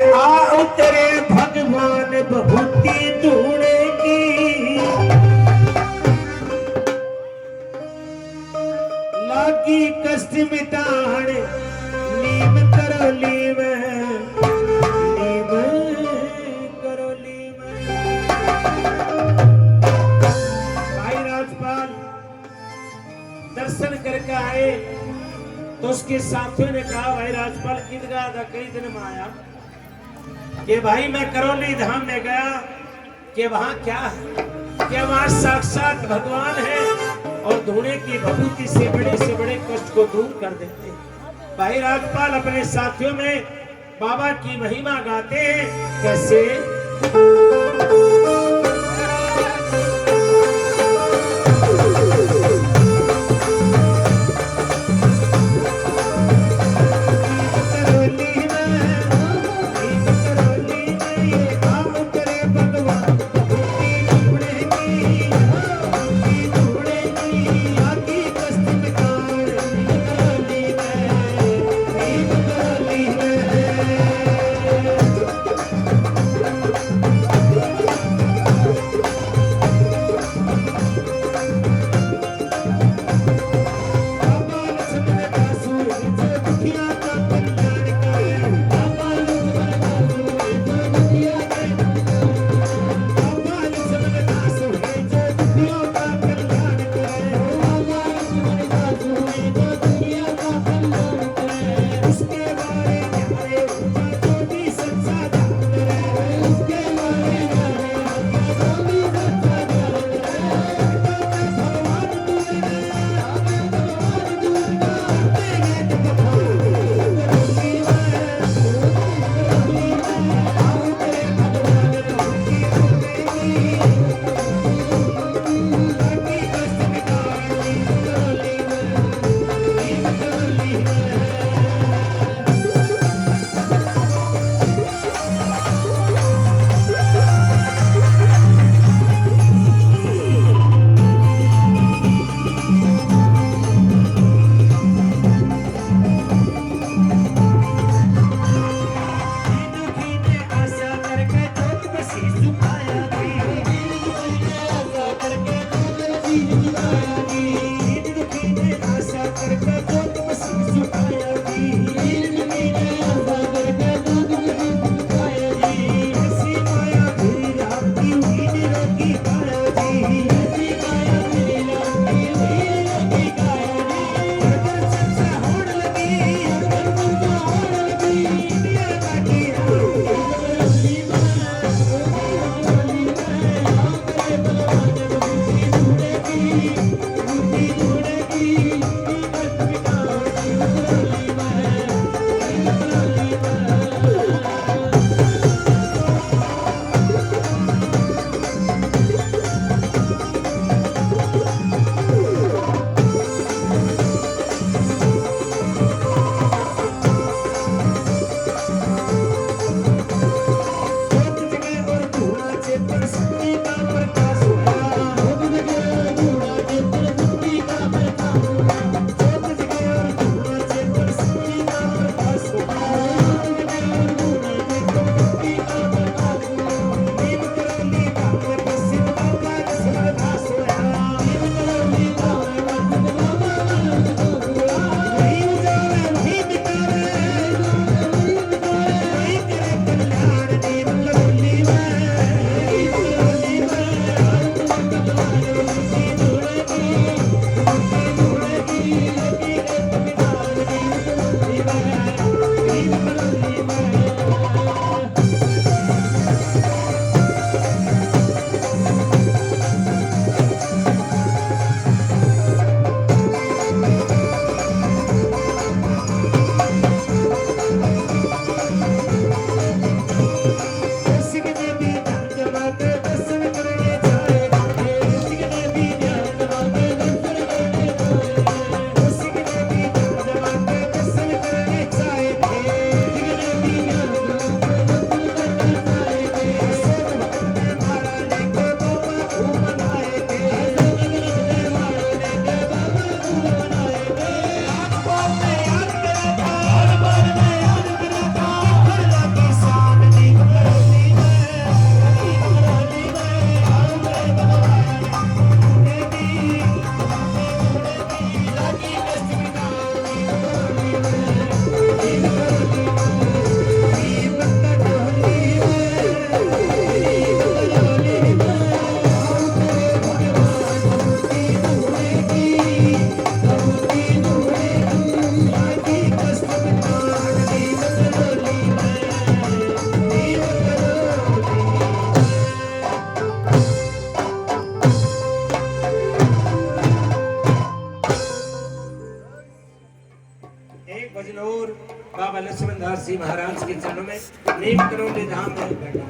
आ उतरे भगवान बहुती ढूंढे की लागी कष्ट मिटाण नीम करो लीव नीम करो लीव। भाई राजपाल दर्शन करके आए तो उसके साथियों ने कहा भाई राजपाल ईदगाह का कई दिन में आया कि भाई मैं करौली धाम में गया कि वहां क्या है कि वहां साक्षात भगवान है और धूणे की भभूति से बड़े कष्ट को दूर कर देते हैं। भाई राजपाल अपने साथियों में बाबा की महिमा गाते हैं कैसे अनेक करौली धाम में बैठा।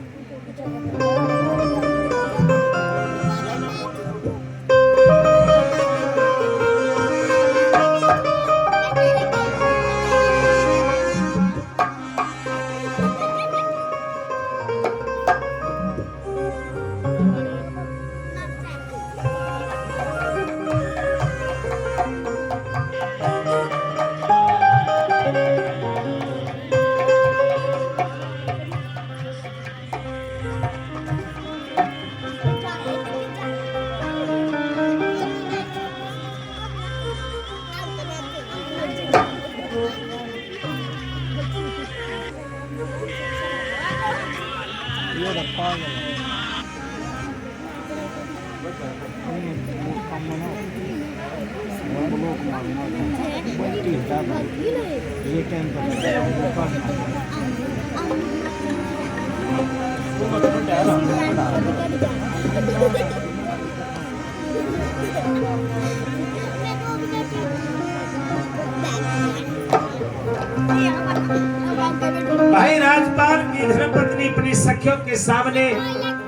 भाई राजपाल की धर्मपत्नी अपनी सखियों के सामने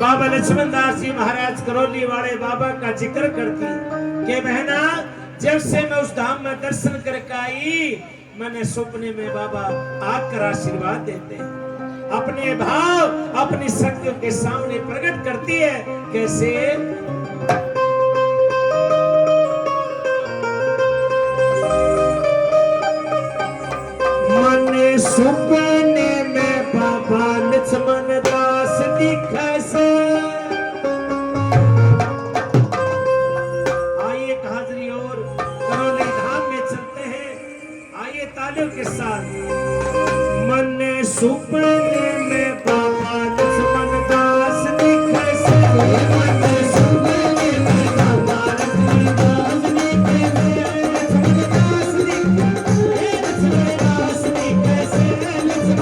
बाबा लक्ष्मण दास जी महाराज करौली वाले बाबा का जिक्र करती कि बहना, जब से मैं उस धाम में दर्शन करके आई, मैंने सपने में बाबा आकर आशीर्वाद देते हैं। अपने भाव अपनी शक्तियों के सामने प्रकट करती है। कैसे? मन सपने में बाबा लक्ष्मण दास दिखे से। आइए एक हाजरी और करौली धाम में चलते हैं। आइए तालियों के साथ। मन सपने में बाबा लक्ष्मण दास दिखे से। मन सपने में बाबा लक्ष्मण दास दिखे से। लक्ष्मण दास दिखे से। लक्ष्मण दास दिखे से।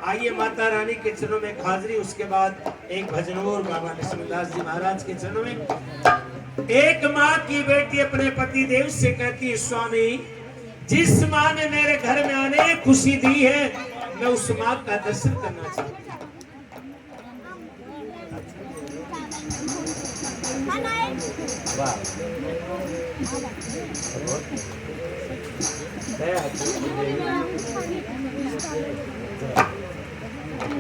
आइए माता रानी के चरणों में हाजिरी, उसके बाद एक भजन और बाबा लक्ष्मणदास जी महाराज के चरणों में। एक माँ की बेटी अपने पति देव से कहती है, स्वामी जिस माँ ने मेरे घर में आने खुशी दी है, मैं उस माँ का दर्शन करना चाहती हूँ।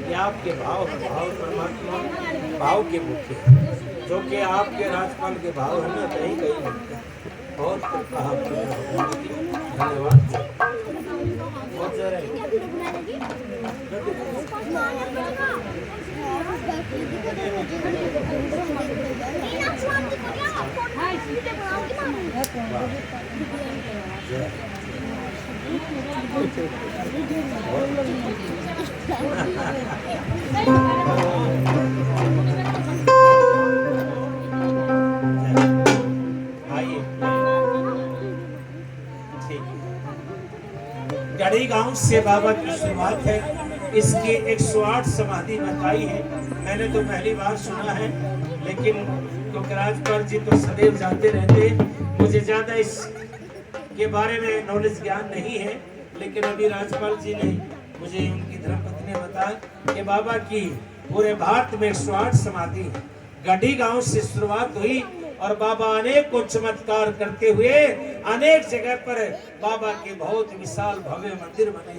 ये आपके भाव परमात्मा भाव के मुख्य है, जो कि आपके राजपाल के भाव है ना, कहीं कहीं मिलते हैं। बहुत धन्यवाद। बहुत जरा गढ़ी गांव से बाबा की शुरुआत है। इसकी 108 समाधि बताई है। मैंने तो पहली बार सुना है, लेकिन क्योंकि राजपाल जी तो सदैव जाते रहते, मुझे ज्यादा इसके बारे में नॉलेज ज्ञान नहीं है। लेकिन अभी राजपाल जी ने मुझे उनकी धर्मपत्नी ने बताया कि बाबा की पूरे भारत में 108 समाधि गढ़ी गांव से शुरुआत हुई और बाबा अनेक को चमत्कार करते हुए अनेक जगह पर बाबा के बहुत विशाल भव्य मंदिर बने।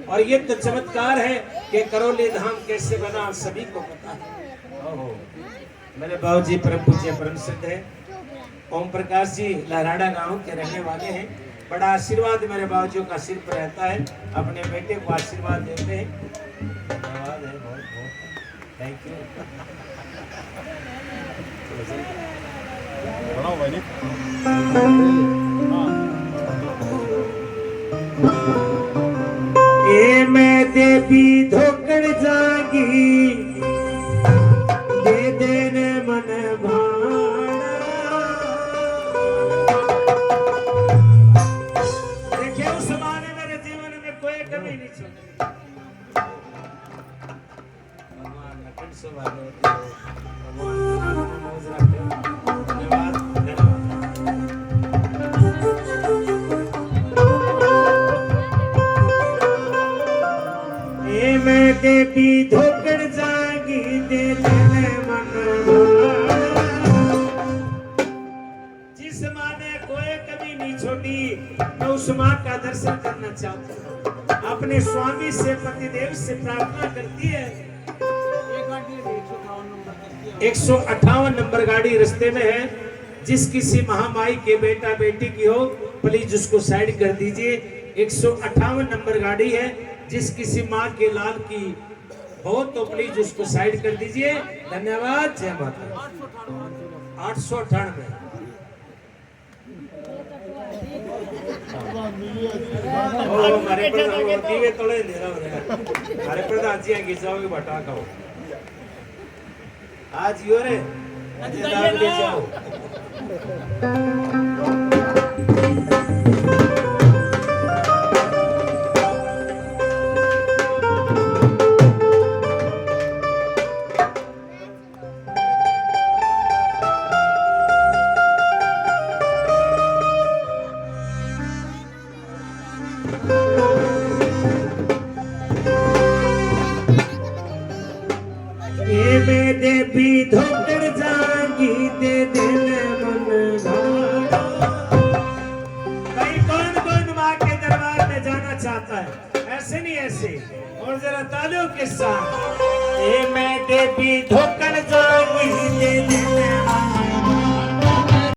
और ये तो चमत्कार है कि करौली धाम कैसे बना सभी को पता है। मेरे बाबूजी परम पूज्य परम सिद्ध है, ओम प्रकाश जी लहराड़ा गांव के रहने वाले हैं। बड़ा आशीर्वाद मेरे बाबूजी का सिर पर रहता है, अपने बेटे को आशीर्वाद देते हैं। धन्यवाद है, बहुत बहुत थैंक यू। ए मैं देवी धोकड़ जागी दे देने मन भाना। देखिए उस माने मेरे जीवन में कोई कमी नहीं छोड़ी। भगवान नकट सुभाग देवी धोकड़ जागी दे देने मन भाना। जिस माँ ने कोई कमी नहीं छोड़ी, मैं उस माँ का दर्शन करना चाहती हूँ। अपने स्वामी से पतिदेव से प्रार्थना करती है। 158 नंबर गाड़ी रास्ते में है। जिस किसी महामाई के बेटा बेटी की हो, प्लीज उसको साइड कर दीजिए। 158 नंबर गाड़ी है। जिस किसी माँ के लाल की हो तो प्लीज उसको साइड कर दीजिए। धन्यवाद। जय माता। 898 हमारे प्रधान जी घिसाओगे बटा खाओ आज यो रे ले जाओ। देवी धोकड़ जागी दे देने मन भाना। भाई कौन कौन माँ के दरबार में जाना चाहता है? ऐसे नहीं ऐसे। और जरा तालियों के साथ। मैं देवी धोकड़